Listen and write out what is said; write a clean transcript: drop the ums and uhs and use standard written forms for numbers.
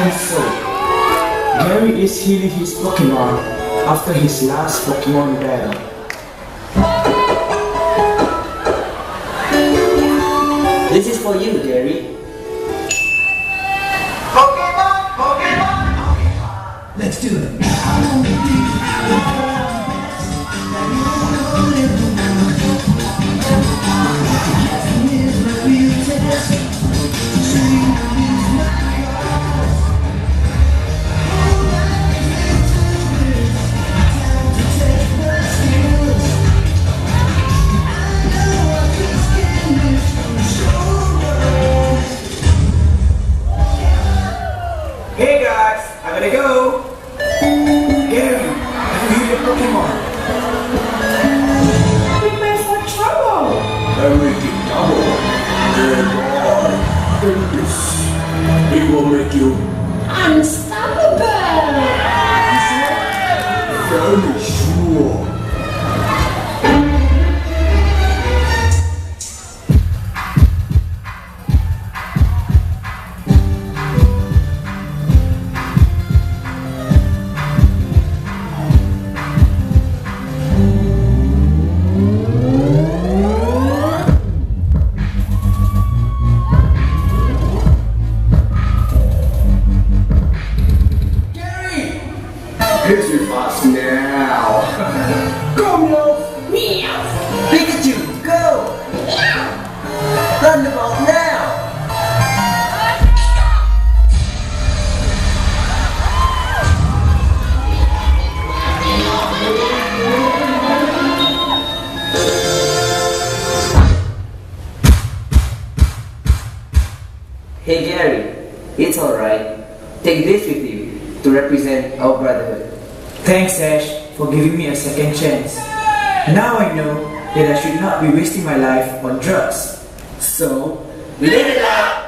And so, Gary is healing his Pokemon after his last Pokemon battle. This is for you, Gary. Let's do it. Hey guys, I gotta go! Gary, have you healed your Pokemon? Prepare for trouble! Everything double. And this, it will make you Unstoppable! very sure. Here's your boss now. Go, Meow! Meow! Pikachu, go! Thunderbolt now! Hey Gary, it's alright. Take this with you to represent our brotherhood. Thanks, Ash, for giving me a second chance. Now I know that I should not be wasting my life on drugs. So, live it up!